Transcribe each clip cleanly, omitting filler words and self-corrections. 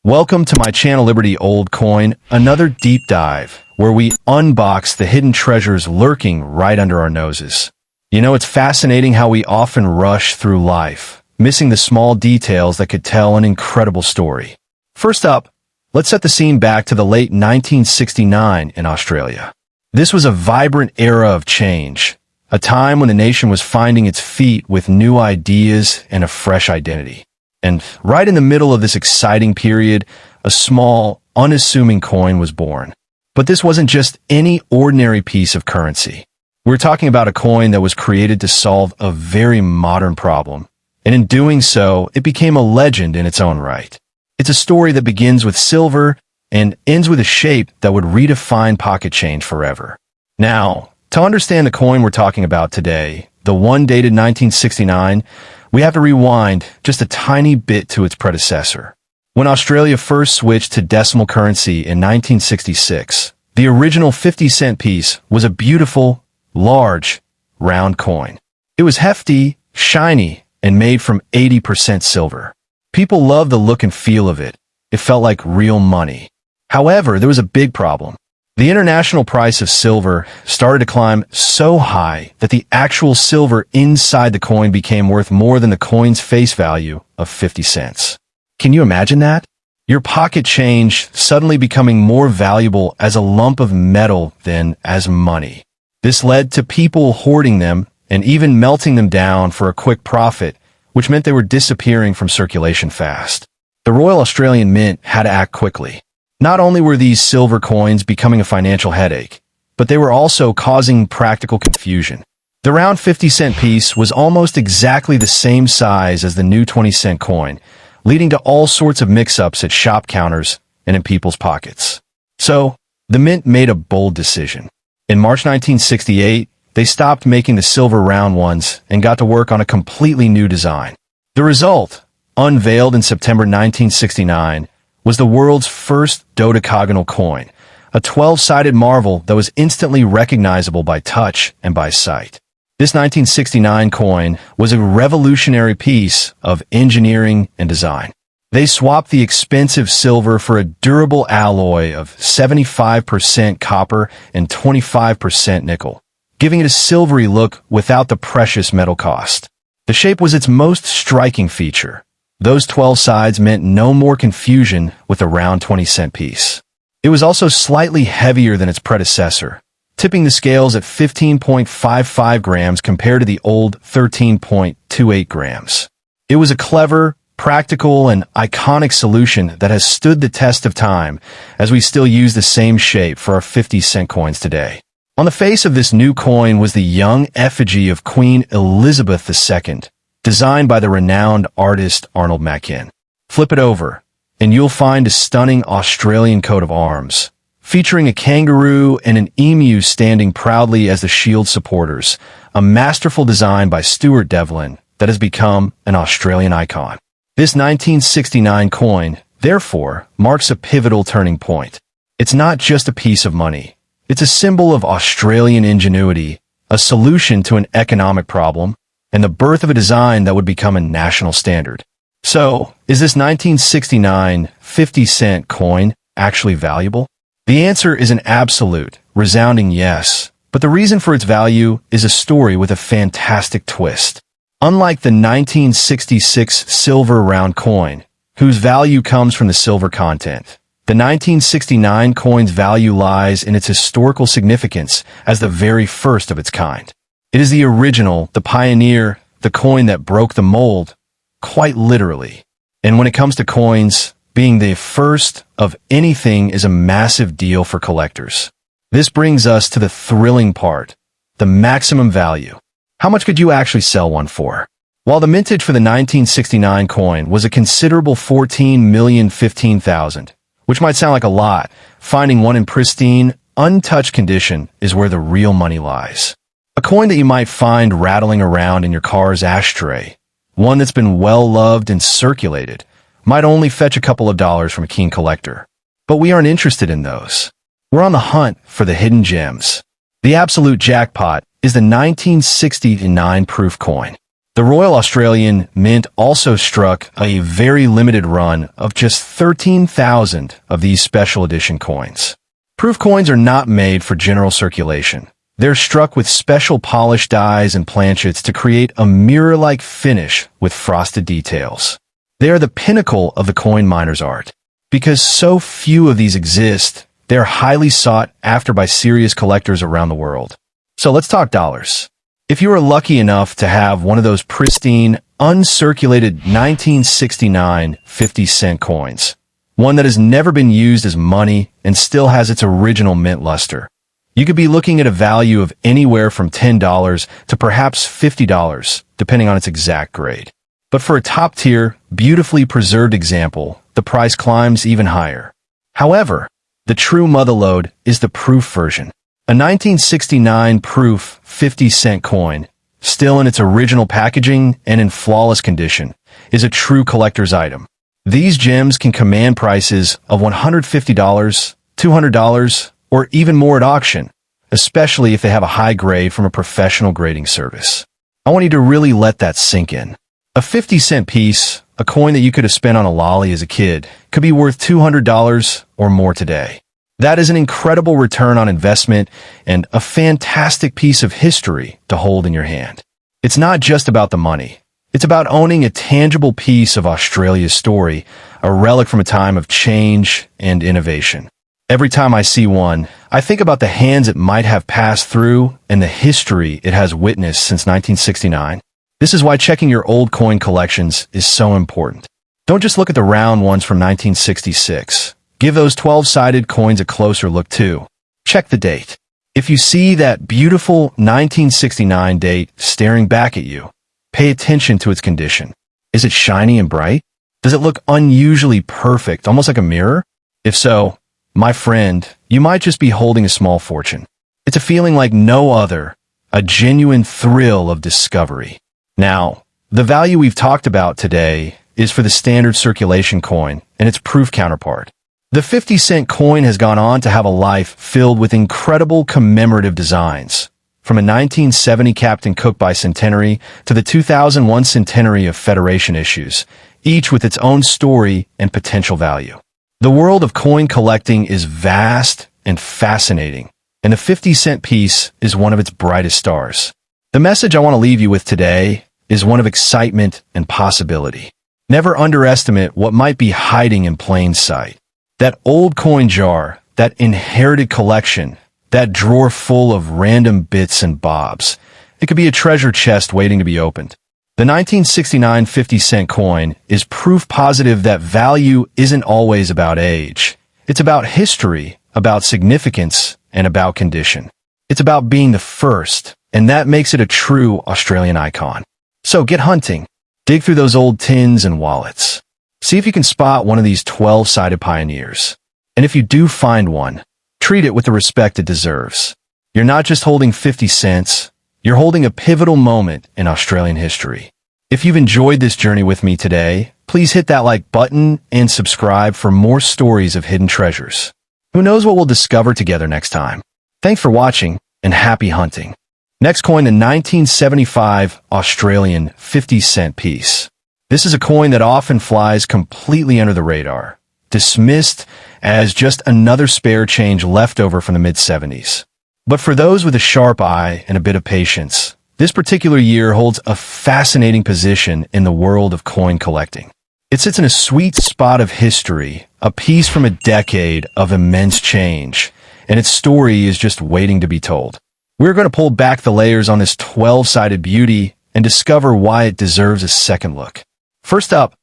Welcome to my channel Liberty Old Coin, another deep dive where we unbox the hidden treasures lurking right under our noses. You know, it's fascinating how we often rush through life, missing the small details that could tell an incredible story. First up, let's set the scene back to the late 1969 in Australia. This was a vibrant era of change, a time when the nation was finding its feet with new ideas and a fresh identity. And right in the middle of this exciting period, a small, unassuming coin was born. But this wasn't just any ordinary piece of currency. We're talking about a coin that was created to solve a very modern problem. And in doing so, it became a legend in its own right. It's a story that begins with silver and ends with a shape that would redefine pocket change forever. Now, to understand the coin we're talking about today, the one dated 1969, we have to rewind just a tiny bit to its predecessor. When Australia first switched to decimal currency in 1966, the original 50-cent piece was a beautiful, large, round coin. It was hefty, shiny, and made from 80% silver. People loved the look and feel of it. It felt like real money. However, there was a big problem. The international price of silver started to climb so high that the actual silver inside the coin became worth more than the coin's face value of 50 cents. Can you imagine that? Your pocket change suddenly becoming more valuable as a lump of metal than as money. This led to people hoarding them and even melting them down for a quick profit, which meant they were disappearing from circulation fast. The Royal Australian Mint had to act quickly. Not only were these silver coins becoming a financial headache, but they were also causing practical confusion. The round 50-cent piece was almost exactly the same size as the new 20-cent coin, leading to all sorts of mix-ups at shop counters and in people's pockets. So, the Mint made a bold decision. In March 1968, they stopped making the silver round ones and got to work on a completely new design. The result, unveiled in September 1969, was the world's first dodecagonal coin, a 12-sided marvel that was instantly recognizable by touch and by sight. This 1969 coin was a revolutionary piece of engineering and design. They swapped the expensive silver for a durable alloy of 75% copper and 25% nickel, giving it a silvery look without the precious metal cost. The shape was its most striking feature. Those 12 sides meant no more confusion with the round 20-cent piece. It was also slightly heavier than its predecessor, tipping the scales at 15.55 grams compared to the old 13.28 grams. It was a clever, practical, and iconic solution that has stood the test of time as we still use the same shape for our 50-cent coins today. On the face of this new coin was the young effigy of Queen Elizabeth II, designed by the renowned artist Arnold Mackin. Flip it over, and you'll find a stunning Australian coat of arms, featuring a kangaroo and an emu standing proudly as the shield supporters, a masterful design by Stuart Devlin that has become an Australian icon. This 1969 coin, therefore, marks a pivotal turning point. It's not just a piece of money. It's a symbol of Australian ingenuity, a solution to an economic problem, and the birth of a design that would become a national standard. So, is this 1969 50-cent coin actually valuable? The answer is an absolute, resounding yes, but the reason for its value is a story with a fantastic twist. Unlike the 1966 silver round coin, whose value comes from the silver content, the 1969 coin's value lies in its historical significance as the very first of its kind. It is the original, the pioneer, the coin that broke the mold, quite literally. And when it comes to coins, being the first of anything is a massive deal for collectors. This brings us to the thrilling part, the maximum value. How much could you actually sell one for? While the mintage for the 1969 coin was a considerable $14,015,000, which might sound like a lot, finding one in pristine, untouched condition is where the real money lies. A coin that you might find rattling around in your car's ashtray, one that's been well loved and circulated, might only fetch a couple of dollars from a keen collector. But we aren't interested in those. We're on the hunt for the hidden gems. The absolute jackpot is the 1969 proof coin. The The Royal Australian Mint also struck a very limited run of just 13,000 of these special edition coins. Proof coins are not made for general circulation. They're struck with special polished dies and planchets to create a mirror-like finish with frosted details. They are the pinnacle of the coin miner's art. Because so few of these exist, they're highly sought after by serious collectors around the world. So let's talk dollars. If you are lucky enough to have one of those pristine, uncirculated 1969 50-cent coins, one that has never been used as money and still has its original mint luster, you could be looking at a value of anywhere from $10 to perhaps $50, depending on its exact grade. But for a top-tier, beautifully preserved example, the price climbs even higher. However, the true motherlode is the proof version. A 1969 proof 50-cent coin, still in its original packaging and in flawless condition, is a true collector's item. These gems can command prices of $150, $200, or even more at auction, especially if they have a high grade from a professional grading service. I want you to really let that sink in. A 50-cent piece, a coin that you could have spent on a lolly as a kid, could be worth $200 or more today. That is an incredible return on investment and a fantastic piece of history to hold in your hand. It's not just about the money. It's about owning a tangible piece of Australia's story, a relic from a time of change and innovation. Every time I see one, I think about the hands it might have passed through and the history it has witnessed since 1969. This is why checking your old coin collections is so important. Don't just look at the round ones from 1966. Give those 12-sided coins a closer look too. Check the date. If you see that beautiful 1969 date staring back at you, pay attention to its condition. Is it shiny and bright? Does it look unusually perfect, almost like a mirror? If so, my friend, you might just be holding a small fortune. It's a feeling like no other, a genuine thrill of discovery. Now, the value we've talked about today is for the standard circulation coin and its proof counterpart. The 50-cent coin has gone on to have a life filled with incredible commemorative designs, from a 1970 Captain Cook bicentenary to the 2001 centenary of Federation issues, each with its own story and potential value. The world of coin collecting is vast and fascinating, and the 50-cent piece is one of its brightest stars. The message I want to leave you with today is one of excitement and possibility. Never underestimate what might be hiding in plain sight. That old coin jar, that inherited collection, that drawer full of random bits and bobs. It could be a treasure chest waiting to be opened. The 1969 50-cent coin is proof positive that value isn't always about age. It's about history, about significance, and about condition. It's about being the first, and that makes it a true Australian icon. So get hunting. Dig through those old tins and wallets. See if you can spot one of these 12-sided pioneers. And if you do find one, treat it with the respect it deserves. You're not just holding 50 cents, you're holding a pivotal moment in Australian history. If you've enjoyed this journey with me today, please hit that like button and subscribe for more stories of hidden treasures. Who knows what we'll discover together next time? Thanks for watching, and happy hunting. Next coin, the 1975 Australian 50-cent piece. This is a coin that often flies completely under the radar, dismissed as just another spare change left over from the mid-70s. But for those with a sharp eye and a bit of patience, this particular year holds a fascinating position in the world of coin collecting. It sits in a sweet spot of history, a piece from a decade of immense change, and its story is just waiting to be told. We're going to pull back the layers on this 12-sided beauty and discover why it deserves a second look. First up,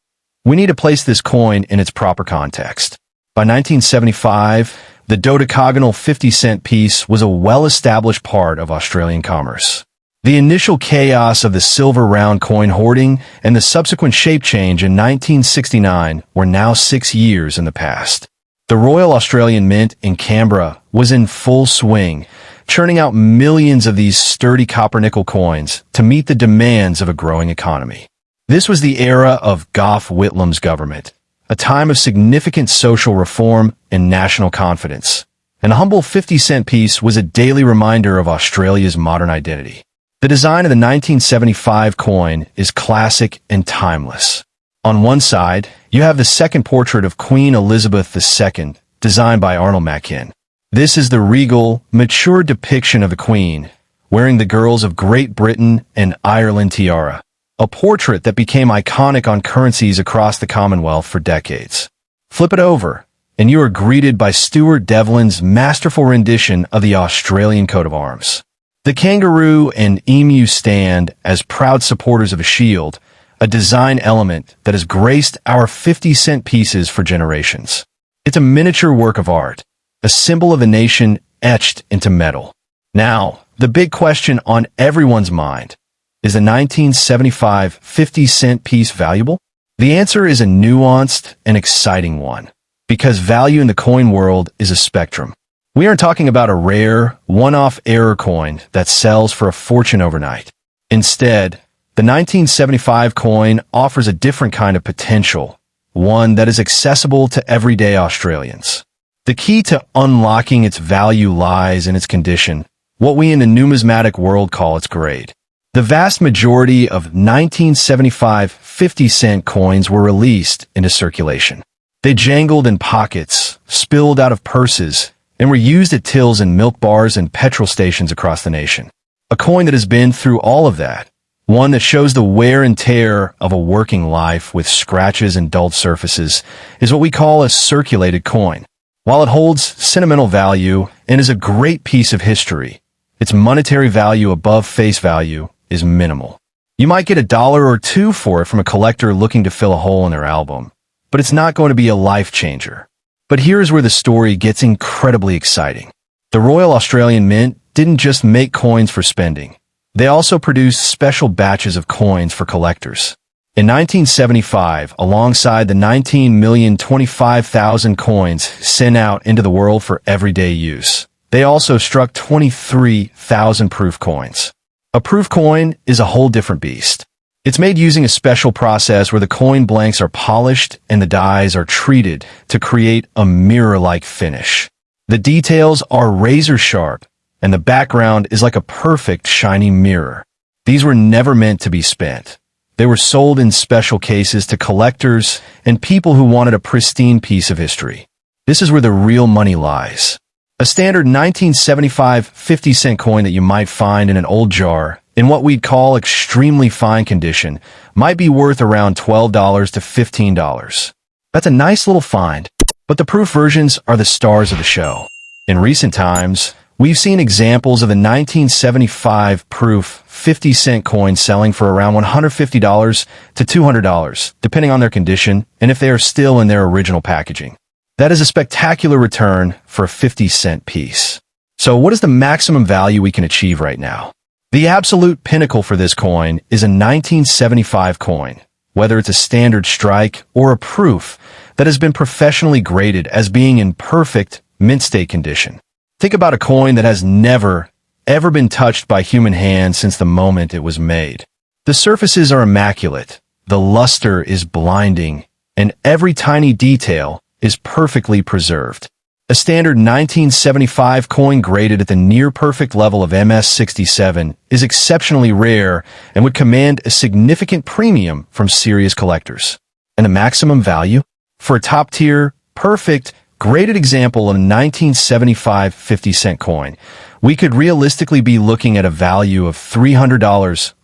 we need to place this coin in its proper context. By 1975, the dodecagonal 50-cent piece was a well-established part of Australian commerce. The initial chaos of the silver round coin hoarding and the subsequent shape change in 1969 were now 6 years in the past. The Royal Australian Mint in Canberra was in full swing, churning out millions of these sturdy copper-nickel coins to meet the demands of a growing economy. This was the era of Gough Whitlam's government, a time of significant social reform and national confidence. And a humble 50-cent piece was a daily reminder of Australia's modern identity. The design of the 1975 coin is classic and timeless. On one side, you have the second portrait of Queen Elizabeth II, designed by Arnold Mackin. This is the regal, mature depiction of the Queen, wearing the girls of Great Britain and Ireland tiara, a portrait that became iconic on currencies across the Commonwealth for decades. Flip it over, and you are greeted by Stuart Devlin's masterful rendition of the Australian coat of arms. The kangaroo and emu stand as proud supporters of a shield, a design element that has graced our 50-cent pieces for generations. It's a miniature work of art, a symbol of a nation etched into metal. Now, the big question on everyone's mind, is the 1975 50-cent piece valuable? The answer is a nuanced and exciting one, because value in the coin world is a spectrum. We aren't talking about a rare, one-off error coin that sells for a fortune overnight. Instead, the 1975 coin offers a different kind of potential, one that is accessible to everyday Australians. The key to unlocking its value lies in its condition, what we in the numismatic world call its grade. The vast majority of 1975 50-cent coins were released into circulation. They jangled in pockets, spilled out of purses, and were used at tills and milk bars and petrol stations across the nation. A coin that has been through all of that, one that shows the wear and tear of a working life with scratches and dulled surfaces, is what we call a circulated coin. While it holds sentimental value and is a great piece of history, its monetary value above face value is minimal. You might get $1 or $2 for it from a collector looking to fill a hole in their album, but it's not going to be a life changer. But here's where the story gets incredibly exciting. The Royal Australian Mint didn't just make coins for spending. They also produced special batches of coins for collectors. In 1975, alongside the 19,025,000 coins sent out into the world for everyday use, they also struck 23,000 proof coins. A proof coin is a whole different beast. It's made using a special process where the coin blanks are polished and the dies are treated to create a mirror-like finish. The details are razor sharp, and the background is like a perfect shiny mirror. These were never meant to be spent. They were sold in special cases to collectors and people who wanted a pristine piece of history. This is where the real money lies. A standard 1975 50-cent coin that you might find in an old jar, in what we'd call extremely fine condition, might be worth around $12 to $15. That's a nice little find, but the proof versions are the stars of the show. In recent times, we've seen examples of the 1975 proof 50-cent coin selling for around $150 to $200, depending on their condition and if they are still in their original packaging. That is a spectacular return for a 50-cent piece. So what is the maximum value we can achieve right now? The absolute pinnacle for this coin is a 1975 coin, whether it's a standard strike or a proof that has been professionally graded as being in perfect mint state condition. Think about a coin that has never, ever been touched by human hands since the moment it was made. The surfaces are immaculate, the luster is blinding, and every tiny detail is perfectly preserved. A standard 1975 coin graded at the near-perfect level of MS67 is exceptionally rare and would command a significant premium from serious collectors. And the maximum value? For a top-tier, perfect, graded example of a 1975 50-cent coin, we could realistically be looking at a value of $300,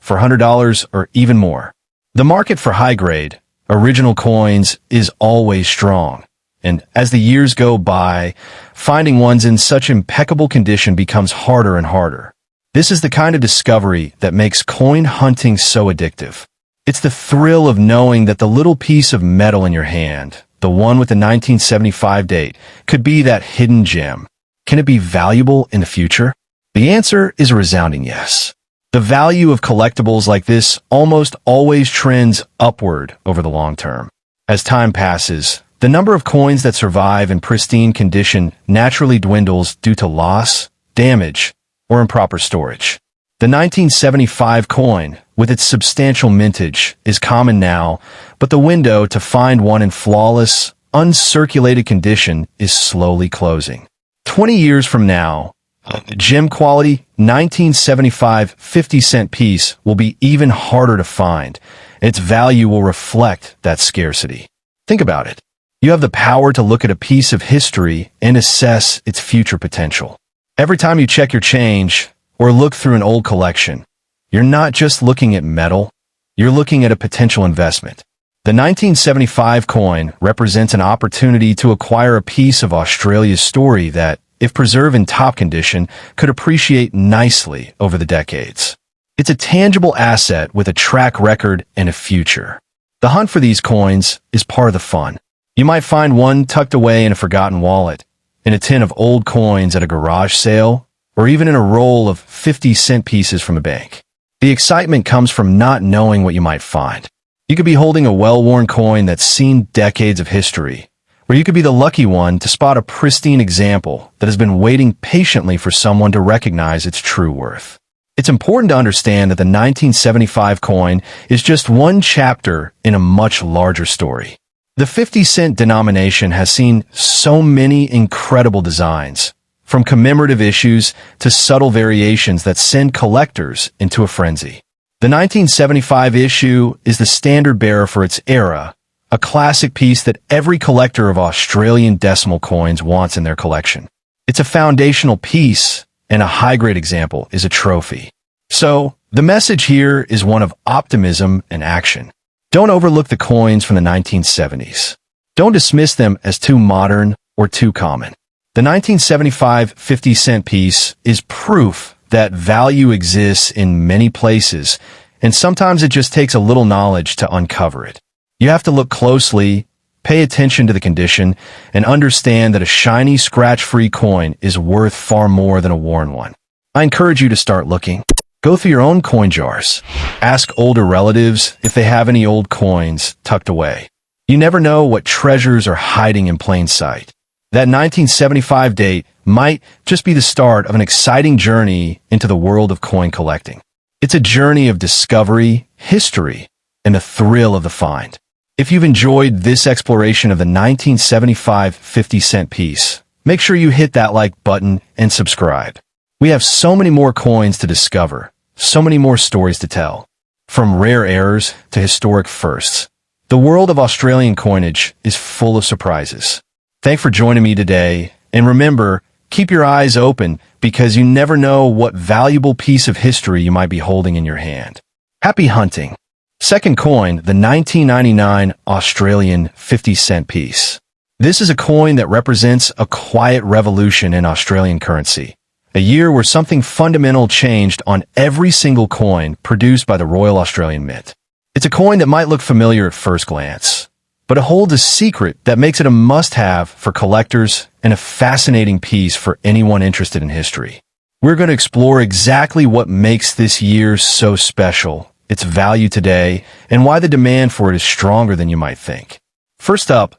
$400, or even more. The market for high-grade, original coins is always strong. And as the years go by, finding ones in such impeccable condition becomes harder and harder. This is the kind of discovery that makes coin hunting so addictive. It's the thrill of knowing that the little piece of metal in your hand, the one with the 1975 date, could be that hidden gem. Can it be valuable in the future? The answer is a resounding yes. The value of collectibles like this almost always trends upward over the long term. As time passes, the number of coins that survive in pristine condition naturally dwindles due to loss, damage, or improper storage. The 1975 coin, with its substantial mintage, is common now, but the window to find one in flawless, uncirculated condition is slowly closing. 20 years from now, The gem quality 1975 50-cent piece will be even harder to find. Its value will reflect that scarcity. Think about it. You have the power to look at a piece of history and assess its future potential. Every time you check your change or look through an old collection, you're not just looking at metal, you're looking at a potential investment. The 1975 coin represents an opportunity to acquire a piece of Australia's story that, if preserved in top condition, could appreciate nicely over the decades. It's a tangible asset with a track record and a future. The hunt for these coins is part of the fun. You might find one tucked away in a forgotten wallet, in a tin of old coins at a garage sale, or even in a roll of 50-cent pieces from a bank. The excitement comes from not knowing what you might find. You could be holding a well-worn coin that's seen decades of history, or you could be the lucky one to spot a pristine example that has been waiting patiently for someone to recognize its true worth. It's important to understand that the 1975 coin is just one chapter in a much larger story. The 50-cent denomination has seen so many incredible designs, from commemorative issues to subtle variations that send collectors into a frenzy. The 1975 issue is the standard bearer for its era, a classic piece that every collector of Australian decimal coins wants in their collection. It's a foundational piece, and a high-grade example is a trophy. So, the message here is one of optimism and action. Don't overlook the coins from the 1970s. Don't dismiss them as too modern or too common. The 1975 50-cent piece is proof that value exists in many places, and sometimes it just takes a little knowledge to uncover it. You have to look closely, pay attention to the condition, and understand that a shiny, scratch-free coin is worth far more than a worn one. I encourage you to start looking. Go through your own coin jars. Ask older relatives if they have any old coins tucked away. You never know what treasures are hiding in plain sight. That 1975 date might just be the start of an exciting journey into the world of coin collecting. It's a journey of discovery, history, and the thrill of the find. If you've enjoyed this exploration of the 1975 50-cent piece, make sure you hit that like button and subscribe. We have so many more coins to discover, so many more stories to tell. From rare errors to historic firsts, the world of Australian coinage is full of surprises. Thanks for joining me today, and remember, keep your eyes open because you never know what valuable piece of history you might be holding in your hand. Happy hunting! Second coin, the 1999 Australian 50-cent piece. This is a coin that represents a quiet revolution in Australian currency. A year where something fundamental changed on every single coin produced by the Royal Australian Mint. It's a coin that might look familiar at first glance, but it holds a secret that makes it a must-have for collectors and a fascinating piece for anyone interested in history. We're going to explore exactly what makes this year so special, its value today, and why the demand for it is stronger than you might think. First up,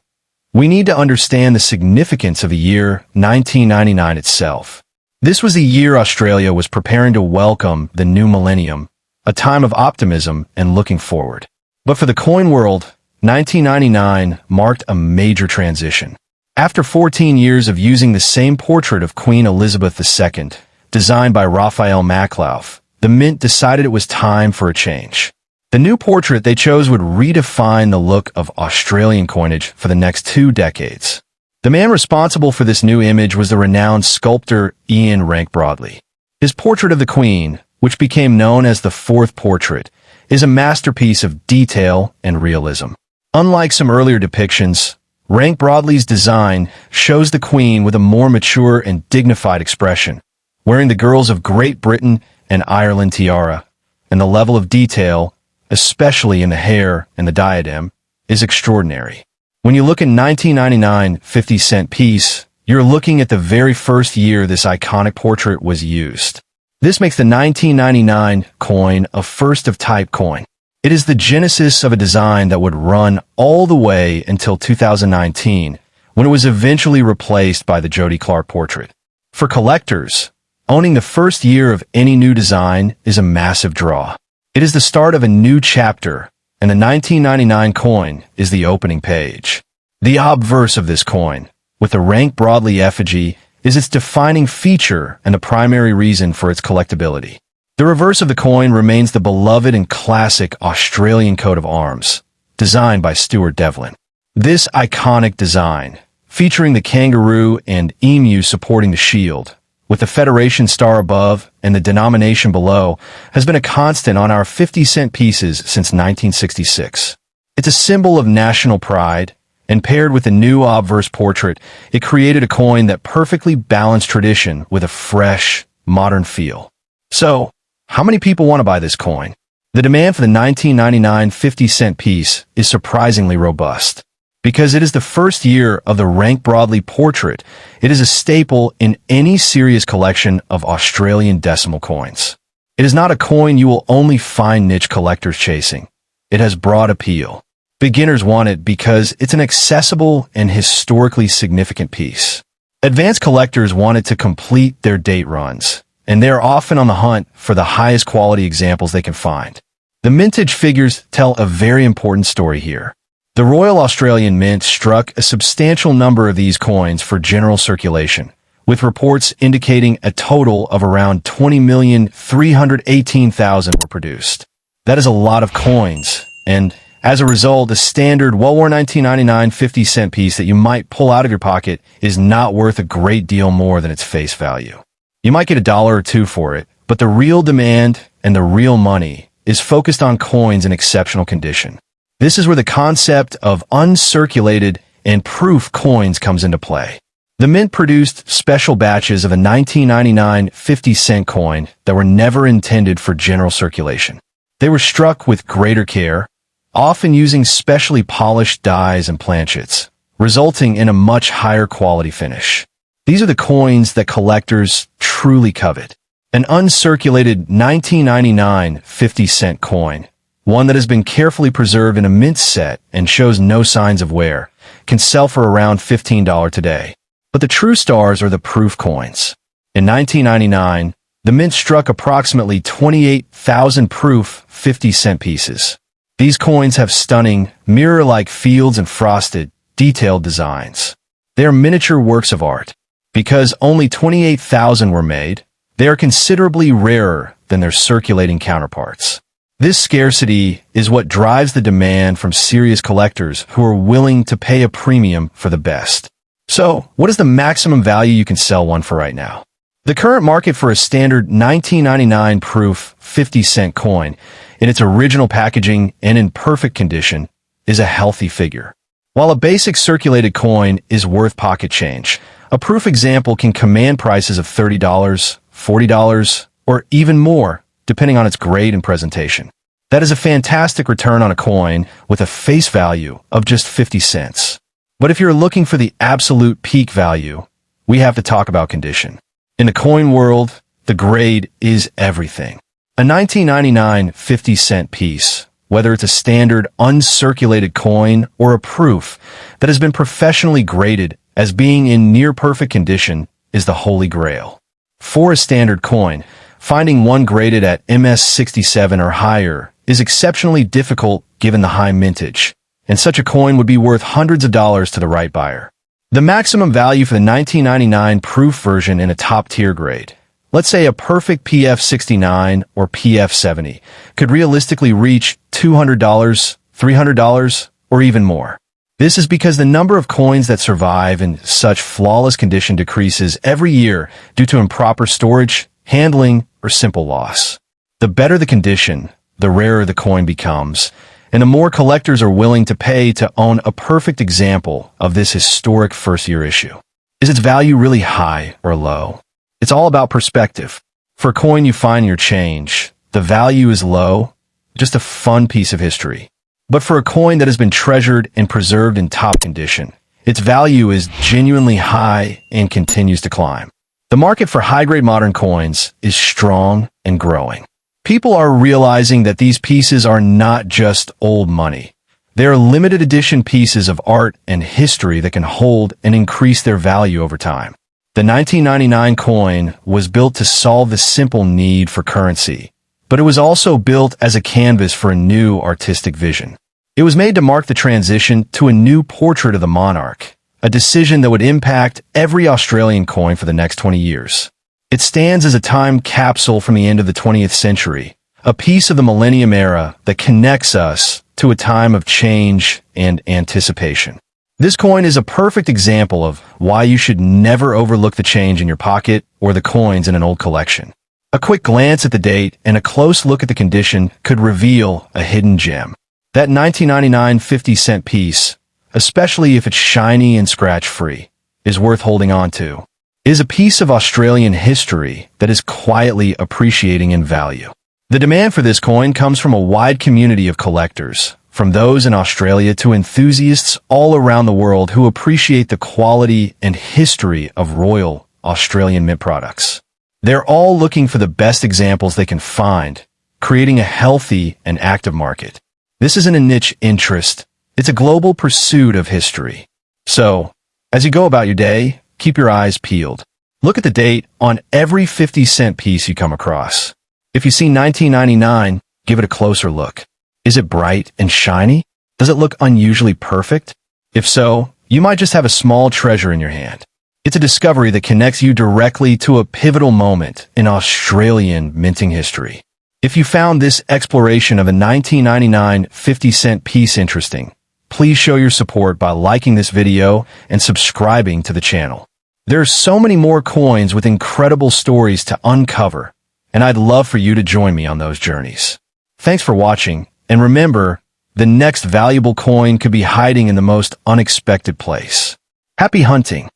we need to understand the significance of the year 1999 itself. This was the year Australia was preparing to welcome the new millennium, a time of optimism and looking forward. But for the coin world, 1999 marked a major transition. After 14 years of using the same portrait of Queen Elizabeth II, designed by Raphael Maklauf, the Mint decided it was time for a change. The new portrait they chose would redefine the look of Australian coinage for the next 2 decades. The man responsible for this new image was the renowned sculptor Ian Rank Broadley. His portrait of the Queen, which became known as the Fourth Portrait, is a masterpiece of detail and realism. Unlike some earlier depictions, Rank Broadley's design shows the Queen with a more mature and dignified expression, wearing the girls of Great Britain and Ireland tiara, and the level of detail, especially in the hair and the diadem, is extraordinary. When you look at 1999 50-cent piece, you're looking at the very first year this iconic portrait was used. This makes the 1999 coin a first-of-type coin. It is the genesis of a design that would run all the way until 2019, when it was eventually replaced by the Jody Clark portrait. For collectors, owning the first year of any new design is a massive draw. It is the start of a new chapter, and the 1999 coin is the opening page. The obverse of this coin, with the Rank Broadley effigy, is its defining feature and the primary reason for its collectability. The reverse of the coin remains the beloved and classic Australian coat of arms, designed by Stuart Devlin. This iconic design, featuring the kangaroo and emu supporting the shield, with the Federation star above and the denomination below, has been a constant on our 50-cent pieces since 1966. It's a symbol of national pride, and paired with a new obverse portrait, it created a coin that perfectly balanced tradition with a fresh, modern feel. So, how many people want to buy this coin? The demand for the 1999 50-cent piece is surprisingly robust. Because it is the first year of the rank broadly portrait, it is a staple in any serious collection of Australian decimal coins. It is not a coin you will only find niche collectors chasing. It has broad appeal. Beginners want it because it's an accessible and historically significant piece. Advanced collectors want it to complete their date runs, and they are often on the hunt for the highest quality examples they can find. The mintage figures tell a very important story here. The Royal Australian Mint struck a substantial number of these coins for general circulation, with reports indicating a total of around 20,318,000 were produced. That is a lot of coins, and as a result, the standard well-worn 1999 50-cent piece that you might pull out of your pocket is not worth a great deal more than its face value. You might get $1 or $2 for it, but the real demand and the real money is focused on coins in exceptional condition. This is where the concept of uncirculated and proof coins comes into play. The Mint produced special batches of a 1999 50-cent coin that were never intended for general circulation. They were struck with greater care, often using specially polished dies and planchets, resulting in a much higher quality finish. These are the coins that collectors truly covet. An uncirculated 1999 50-cent coin, one that has been carefully preserved in a mint set and shows no signs of wear, can sell for around $15 today. But the true stars are the proof coins. In 1999, the Mint struck approximately 28,000 proof 50-cent pieces. These coins have stunning, mirror-like fields and frosted, detailed designs. They are miniature works of art. Because only 28,000 were made, they are considerably rarer than their circulating counterparts. This scarcity is what drives the demand from serious collectors who are willing to pay a premium for the best. So, what is the maximum value you can sell one for right now? The current market for a standard 1999 proof 50-cent coin, in its original packaging and in perfect condition, is a healthy figure. While a basic circulated coin is worth pocket change, a proof example can command prices of $30, $40, or even more, depending on its grade and presentation. That is a fantastic return on a coin with a face value of just 50 cents. But if you're looking for the absolute peak value, we have to talk about condition. In the coin world, the grade is everything. A 1999 50-cent piece, whether it's a standard uncirculated coin or a proof that has been professionally graded as being in near-perfect condition, is the holy grail. For a standard coin, finding one graded at MS67 or higher is exceptionally difficult given the high mintage, and such a coin would be worth hundreds of dollars to the right buyer. The maximum value for the 1999 proof version in a top-tier grade, let's say a perfect PF69 or PF70, could realistically reach $200, $300, or even more. This is because the number of coins that survive in such flawless condition decreases every year due to improper storage, handling, or simple loss. The better the condition, the rarer the coin becomes, and the more collectors are willing to pay to own a perfect example of this historic first-year issue. Is its value really high or low? It's all about perspective. For a coin you find in your change, the value is low, just a fun piece of history. But for a coin that has been treasured and preserved in top condition, its value is genuinely high and continues to climb. The market for high-grade modern coins is strong and growing. People are realizing that these pieces are not just old money. They are limited edition pieces of art and history that can hold and increase their value over time. The 1999 coin was built to solve the simple need for currency, but it was also built as a canvas for a new artistic vision. It was made to mark the transition to a new portrait of the monarch, a decision that would impact every Australian coin for the next 20 years. It stands as a time capsule from the end of the 20th century, a piece of the millennium era that connects us to a time of change and anticipation. This coin is a perfect example of why you should never overlook the change in your pocket or the coins in an old collection. A quick glance at the date and a close look at the condition could reveal a hidden gem. That 1999 50-cent piece, especially if it's shiny and scratch-free, is worth holding on to. It is a piece of Australian history that is quietly appreciating in value. The demand for this coin comes from a wide community of collectors, from those in Australia to enthusiasts all around the world who appreciate the quality and history of Royal Australian Mint products. They're all looking for the best examples they can find, creating a healthy and active market. This isn't a niche interest. It's a global pursuit of history. So, as you go about your day, keep your eyes peeled. Look at the date on every 50-cent piece you come across. If you see 1999, give it a closer look. Is it bright and shiny? Does it look unusually perfect? If so, you might just have a small treasure in your hand. It's a discovery that connects you directly to a pivotal moment in Australian minting history. If you found this exploration of a 1999 50-cent piece interesting, please show your support by liking this video and subscribing to the channel. There are so many more coins with incredible stories to uncover, and I'd love for you to join me on those journeys. Thanks for watching, and remember, the next valuable coin could be hiding in the most unexpected place. Happy hunting!